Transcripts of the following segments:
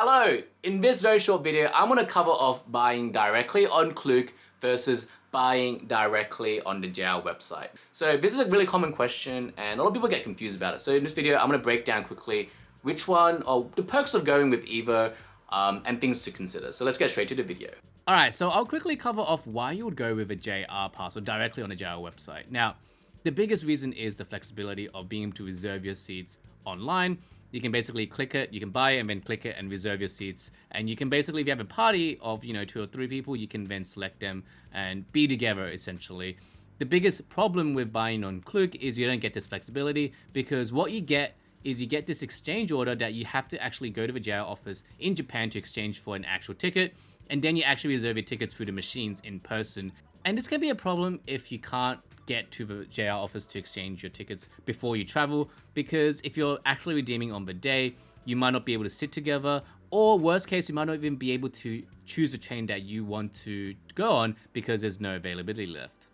Hello! In this very short video, I'm going to cover off buying directly on Klook versus buying directly on the JL website. So this is a really common question and a lot of people get confused about it. So in this video, I'm going to break down quickly which one, or the perks of going with either and things to consider. So let's get straight to the video. Alright, so I'll quickly cover off why you would go with a JR pass or directly on a JL website. Now, the biggest reason is the flexibility of being able to reserve your seats online. You can basically click it, you can buy it and then click it and reserve your seats. And you can basically, if you have a party of, 2 or 3 people, you can then select them and be together essentially. The biggest problem with buying on Klook is you don't get this flexibility because what you get is you get this exchange order that you have to actually go to the JL office in Japan to exchange for an actual ticket. And then you actually reserve your tickets through the machines in person. And this can be a problem if you can't get to the JL office to exchange your tickets before you travel, because if you're actually redeeming on the day, you might not be able to sit together, or worst case, you might not even be able to choose a train that you want to go on because there's no availability left.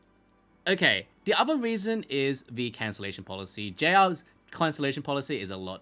Okay, the other reason is the cancellation policy. JL's cancellation policy is a lot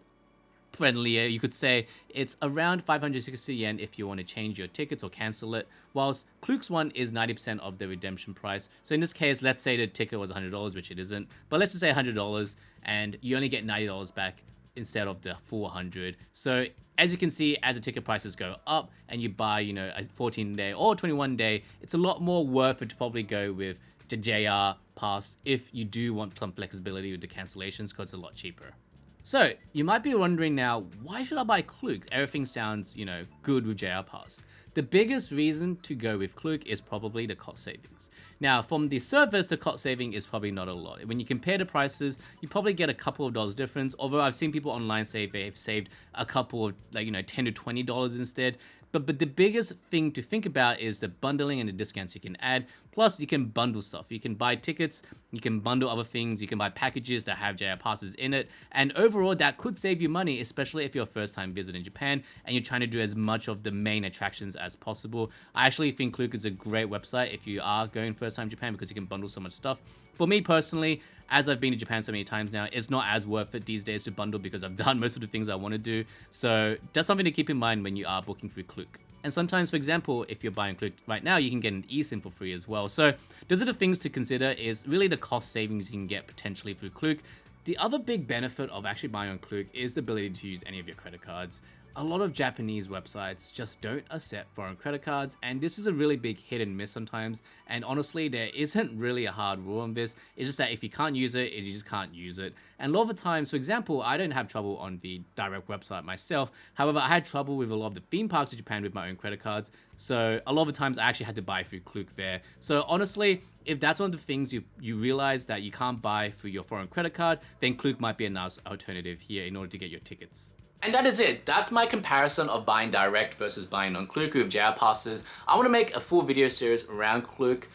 friendlier. You could say it's around 560 yen if you want to change your tickets or cancel it, whilst Klook's one is 90% of the redemption price. So in this case, let's say the ticket was $100, which it isn't, but let's just say $100 and you only get $90 back instead of the full 100. So as you can see, as the ticket prices go up and you buy, a 14-day or 21-day, it's a lot more worth it to probably go with the JR pass if you do want some flexibility with the cancellations, because it's a lot cheaper. So, you might be wondering now, why should I buy Klook? Everything sounds, good with JR Pass. The biggest reason to go with Klook is probably the cost savings. Now, from the surface, the cost saving is probably not a lot. When you compare the prices, you probably get a couple of dollars difference, although I've seen people online say they've saved a couple of, $10 to $20 instead. But the biggest thing to think about is the bundling and the discounts you can add. Plus, you can bundle stuff. You can buy tickets, you can bundle other things, you can buy packages that have JR passes in it. And overall, that could save you money, especially if you're a first-time visitor in Japan and you're trying to do as much of the main attractions as possible. I actually think Klook is a great website if you are going first-time Japan because you can bundle so much stuff. For me personally, as I've been to Japan so many times now, it's not as worth it these days to bundle because I've done most of the things I want to do. So that's something to keep in mind when you are booking through Klook. And sometimes, for example, if you're buying Klook right now, you can get an eSIM for free as well. So those are the things to consider, is really the cost savings you can get potentially through Klook. The other big benefit of actually buying on Klook is the ability to use any of your credit cards. A lot of Japanese websites just don't accept foreign credit cards, and this is a really big hit and miss sometimes. And honestly, there isn't really a hard rule on this. It's just that if you can't use it, you just can't use it. And a lot of the times, for example, I don't have trouble on the direct website myself. However, I had trouble with a lot of the theme parks in Japan with my own credit cards. So a lot of the times I actually had to buy through Klook there. So honestly, if that's one of the things you realize that you can't buy through your foreign credit card, then Klook might be a nice alternative here in order to get your tickets. And that is it. That's my comparison of buying direct versus buying on Klook with JR passes. I want to make a full video series around Klook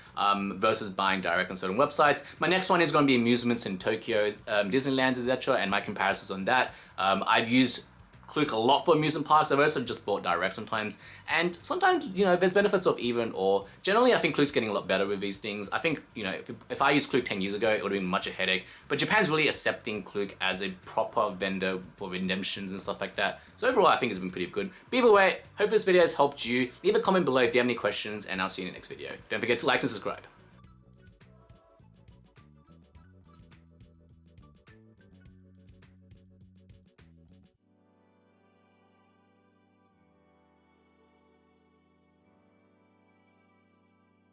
versus buying direct on certain websites. My next one is going to be amusements in Tokyo, Disneyland, etc., and my comparisons on that. I've used Klook a lot for amusement parks. I've also just bought direct sometimes. And sometimes, there's benefits of even or. Generally, I think Klook's getting a lot better with these things. I think, if I used Klook 10 years ago, it would have been much a headache. But Japan's really accepting Klook as a proper vendor for redemptions and stuff like that. So overall, I think it's been pretty good. But either way, hope this video has helped you. Leave a comment below if you have any questions, and I'll see you in the next video. Don't forget to like and subscribe.